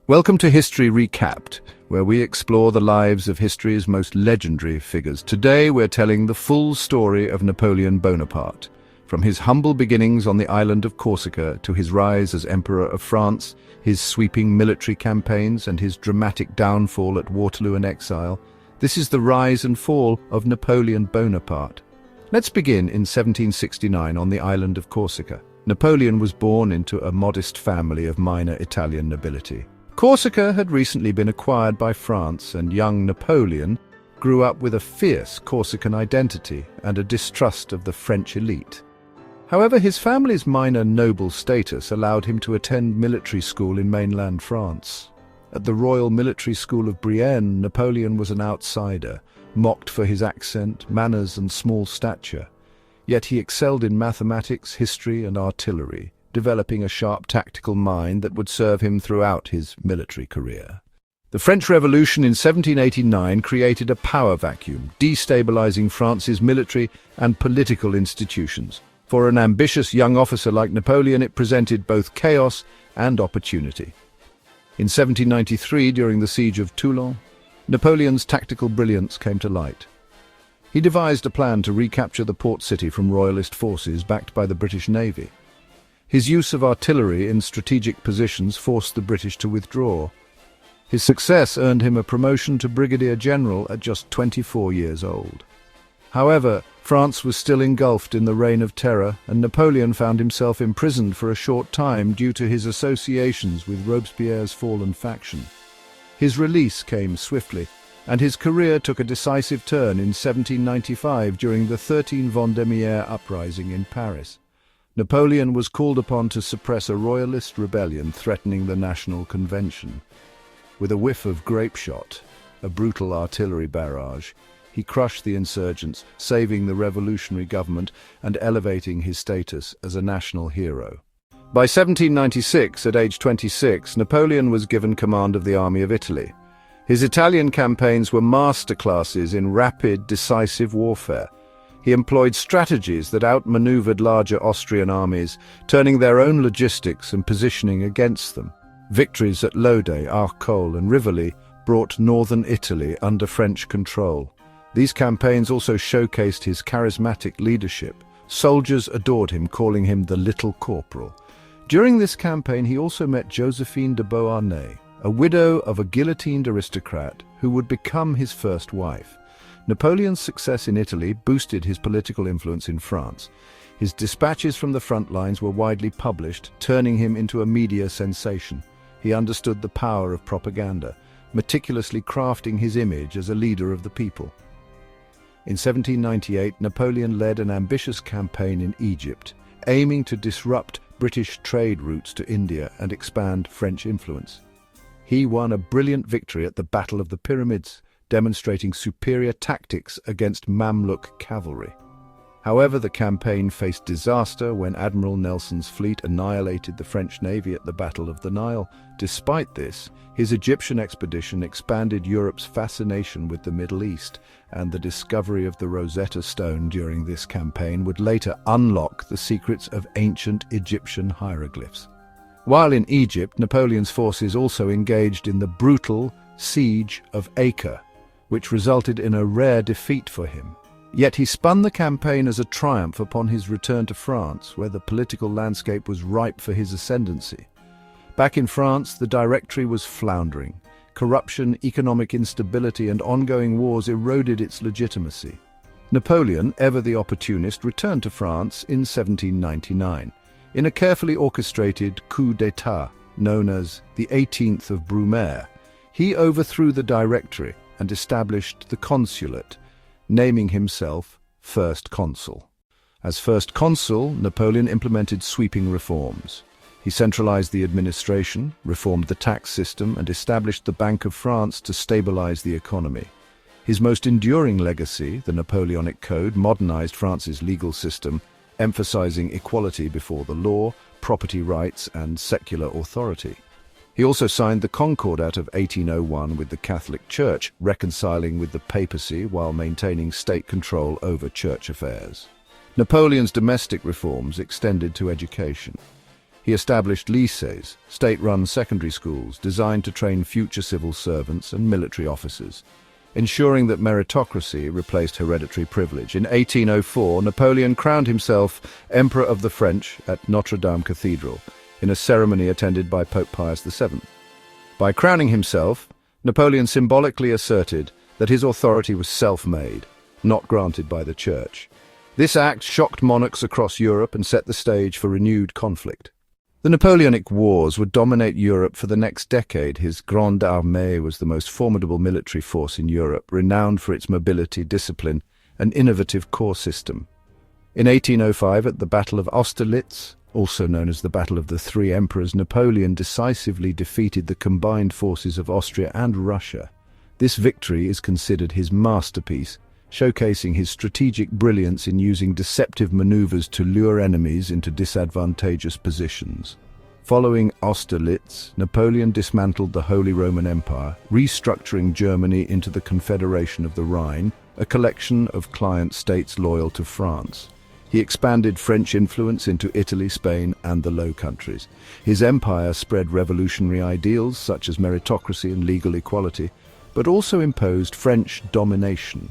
Welcome to History Recapped, where we explore the lives of history's most legendary figures. Today we're telling the full story of Napoleon Bonaparte, from his humble beginnings on the island of Corsica to his rise as Emperor of France, his sweeping military campaigns and his dramatic downfall at Waterloo and exile. This is the rise and fall of Napoleon Bonaparte. Let's begin in 1769 on the island of Corsica. Napoleon was born into a modest family of minor Italian nobility. Corsica had recently been acquired by France, and young Napoleon grew up with a fierce Corsican identity and a distrust of the French elite. However, his family's minor noble status allowed him to attend military school in mainland France. At the Royal Military School of Brienne, Napoleon was an outsider, mocked for his accent, manners, and small stature. Yet he excelled in mathematics, history, and artillery, developing a sharp tactical mind that would serve him throughout his military career. The French Revolution in 1789 created a power vacuum, destabilizing France's military and political institutions. For an ambitious young officer like Napoleon, it presented both chaos and opportunity. In 1793, during the siege of Toulon, Napoleon's tactical brilliance came to light. He devised a plan to recapture the port city from royalist forces backed by the British Navy. His use of artillery in strategic positions forced the British to withdraw. His success earned him a promotion to brigadier general at just 24 years old. However, France was still engulfed in the Reign of Terror, and Napoleon found himself imprisoned for a short time due to his associations with Robespierre's fallen faction. His release came swiftly, and his career took a decisive turn in 1795 during the 13 Vendémiaire uprising in Paris. Napoleon was called upon to suppress a royalist rebellion threatening the National Convention. With a whiff of grape shot, a brutal artillery barrage, he crushed the insurgents, saving the revolutionary government and elevating his status as a national hero. By 1796, at age 26, Napoleon was given command of the Army of Italy. His Italian campaigns were masterclasses in rapid, decisive warfare. He employed strategies that outmaneuvered larger Austrian armies, turning their own logistics and positioning against them. Victories at Lodi, Arcole, and Rivoli brought northern Italy under French control. These campaigns also showcased his charismatic leadership. Soldiers adored him, calling him the Little Corporal. During this campaign, he also met Josephine de Beauharnais, a widow of a guillotined aristocrat who would become his first wife. Napoleon's success in Italy boosted his political influence in France. His dispatches from the front lines were widely published, turning him into a media sensation. He understood the power of propaganda, meticulously crafting his image as a leader of the people. In 1798, Napoleon led an ambitious campaign in Egypt, aiming to disrupt British trade routes to India and expand French influence. He won a brilliant victory at the Battle of the Pyramids, demonstrating superior tactics against Mamluk cavalry. However, the campaign faced disaster when Admiral Nelson's fleet annihilated the French navy at the Battle of the Nile. Despite this, his Egyptian expedition expanded Europe's fascination with the Middle East, and the discovery of the Rosetta Stone during this campaign would later unlock the secrets of ancient Egyptian hieroglyphs. While in Egypt, Napoleon's forces also engaged in the brutal Siege of Acre, which resulted in a rare defeat for him. Yet he spun the campaign as a triumph upon his return to France, where the political landscape was ripe for his ascendancy. Back in France, the Directory was floundering. Corruption, economic instability, and ongoing wars eroded its legitimacy. Napoleon, ever the opportunist, returned to France in 1799. In a carefully orchestrated coup d'état known as the 18th of Brumaire, he overthrew the Directory and established the consulate, naming himself First Consul. As First Consul, Napoleon implemented sweeping reforms. He centralized the administration, reformed the tax system, and established the Bank of France to stabilize the economy. His most enduring legacy, the Napoleonic Code, modernized France's legal system, emphasizing equality before the law, property rights, and secular authority. He also signed the Concordat of 1801 with the Catholic Church, reconciling with the papacy while maintaining state control over church affairs. Napoleon's domestic reforms extended to education. He established lycées, state-run secondary schools designed to train future civil servants and military officers, ensuring that meritocracy replaced hereditary privilege. In 1804, Napoleon crowned himself Emperor of the French at Notre Dame Cathedral, in a ceremony attended by Pope Pius VII. By crowning himself, Napoleon symbolically asserted that his authority was self-made, not granted by the Church. This act shocked monarchs across Europe and set the stage for renewed conflict. The Napoleonic Wars would dominate Europe for the next decade. His Grande Armée was the most formidable military force in Europe, renowned for its mobility, discipline, and innovative corps system. In 1805, at the Battle of Austerlitz, also known as the Battle of the Three Emperors, Napoleon decisively defeated the combined forces of Austria and Russia. This victory is considered his masterpiece, showcasing his strategic brilliance in using deceptive maneuvers to lure enemies into disadvantageous positions. Following Austerlitz, Napoleon dismantled the Holy Roman Empire, restructuring Germany into the Confederation of the Rhine, a collection of client states loyal to France. He expanded French influence into Italy, Spain, and the Low Countries. His empire spread revolutionary ideals such as meritocracy and legal equality, but also imposed French domination.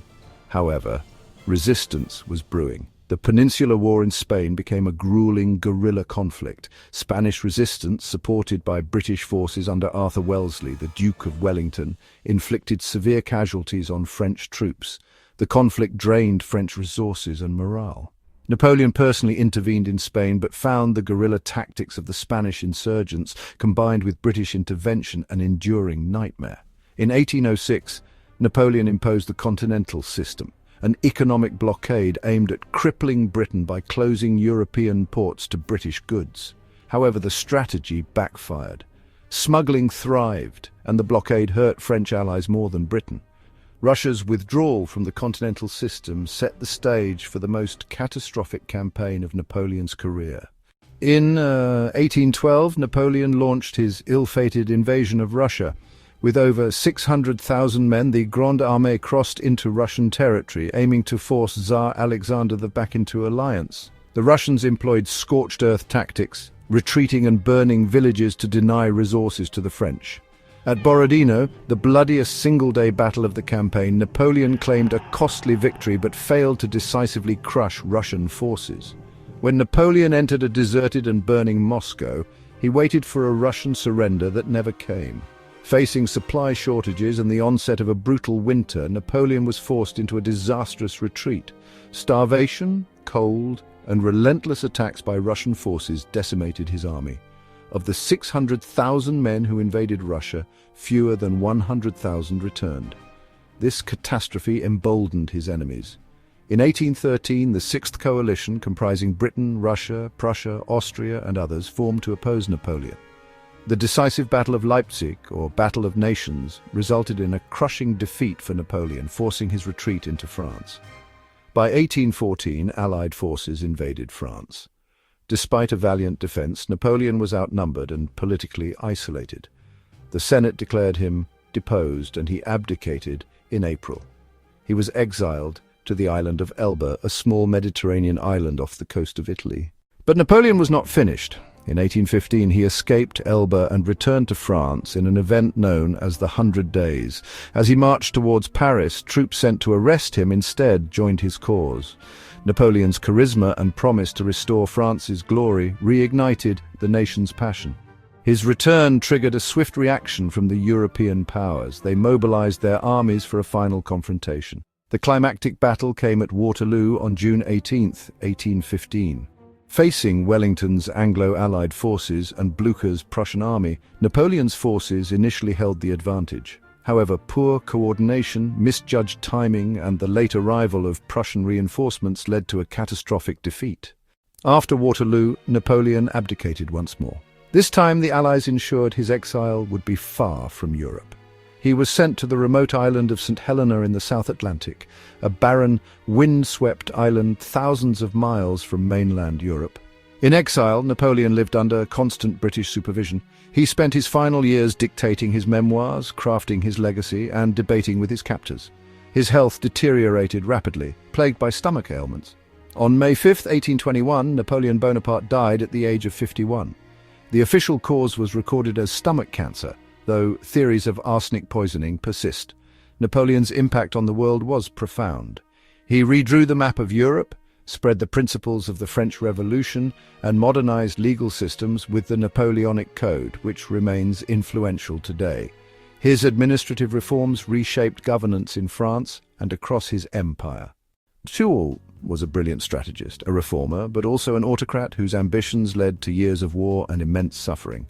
However, resistance was brewing. The Peninsular War in Spain became a grueling guerrilla conflict. Spanish resistance, supported by British forces under Arthur Wellesley, the Duke of Wellington, inflicted severe casualties on French troops. The conflict drained French resources and morale. Napoleon personally intervened in Spain, but found the guerrilla tactics of the Spanish insurgents, combined with British intervention, an enduring nightmare. In 1806, Napoleon imposed the Continental System, an economic blockade aimed at crippling Britain by closing European ports to British goods. However, the strategy backfired. Smuggling thrived, and the blockade hurt French allies more than Britain. Russia's withdrawal from the Continental System set the stage for the most catastrophic campaign of Napoleon's career. In 1812, Napoleon launched his ill-fated invasion of Russia. With over 600,000 men, the Grande Armée crossed into Russian territory, aiming to force Tsar Alexander back into alliance. The Russians employed scorched earth tactics, retreating and burning villages to deny resources to the French. At Borodino, the bloodiest single-day battle of the campaign, Napoleon claimed a costly victory but failed to decisively crush Russian forces. When Napoleon entered a deserted and burning Moscow, he waited for a Russian surrender that never came. Facing supply shortages and the onset of a brutal winter, Napoleon was forced into a disastrous retreat. Starvation, cold, and relentless attacks by Russian forces decimated his army. Of the 600,000 men who invaded Russia, fewer than 100,000 returned. This catastrophe emboldened his enemies. In 1813, the Sixth Coalition, comprising Britain, Russia, Prussia, Austria, and others, formed to oppose Napoleon. The decisive Battle of Leipzig, or Battle of Nations, resulted in a crushing defeat for Napoleon, forcing his retreat into France. By 1814, Allied forces invaded France. Despite a valiant defense, Napoleon was outnumbered and politically isolated. The Senate declared him deposed, and he abdicated in April. He was exiled to the island of Elba, a small Mediterranean island off the coast of Italy. But Napoleon was not finished. In 1815, he escaped Elba and returned to France in an event known as the 100 Days. As he marched towards Paris, troops sent to arrest him instead joined his cause. Napoleon's charisma and promise to restore France's glory reignited the nation's passion. His return triggered a swift reaction from the European powers. They mobilized their armies for a final confrontation. The climactic battle came at Waterloo on June 18, 1815. Facing Wellington's Anglo-Allied forces and Blucher's Prussian army, Napoleon's forces initially held the advantage. However, poor coordination, misjudged timing, and the late arrival of Prussian reinforcements led to a catastrophic defeat. After Waterloo, Napoleon abdicated once more. This time, the Allies ensured his exile would be far from Europe. He was sent to the remote island of St. Helena in the South Atlantic, a barren, wind-swept island thousands of miles from mainland Europe. In exile, Napoleon lived under constant British supervision. He spent his final years dictating his memoirs, crafting his legacy, and debating with his captors. His health deteriorated rapidly, plagued by stomach ailments. On May 5, 1821, Napoleon Bonaparte died at the age of 51. The official cause was recorded as stomach cancer, though theories of arsenic poisoning persist. Napoleon's impact on the world was profound. He redrew the map of Europe, spread the principles of the French Revolution, and modernized legal systems with the Napoleonic Code, which remains influential today. His administrative reforms reshaped governance in France and across his empire. Toul was a brilliant strategist, a reformer, but also an autocrat whose ambitions led to years of war and immense suffering.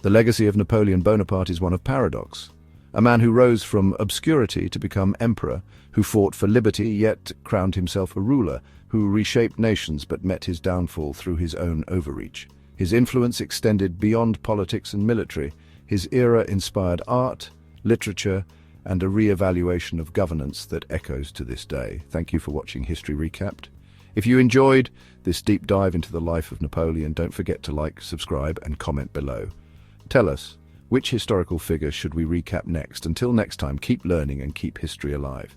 The legacy of Napoleon Bonaparte is one of paradox. A man who rose from obscurity to become emperor, who fought for liberty yet crowned himself a ruler, who reshaped nations but met his downfall through his own overreach. His influence extended beyond politics and military. His era inspired art, literature, and a re-evaluation of governance that echoes to this day. Thank you for watching History Recapped. If you enjoyed this deep dive into the life of Napoleon, don't forget to like, subscribe, and comment below. Tell us, which historical figure should we recap next? Until next time, keep learning and keep history alive.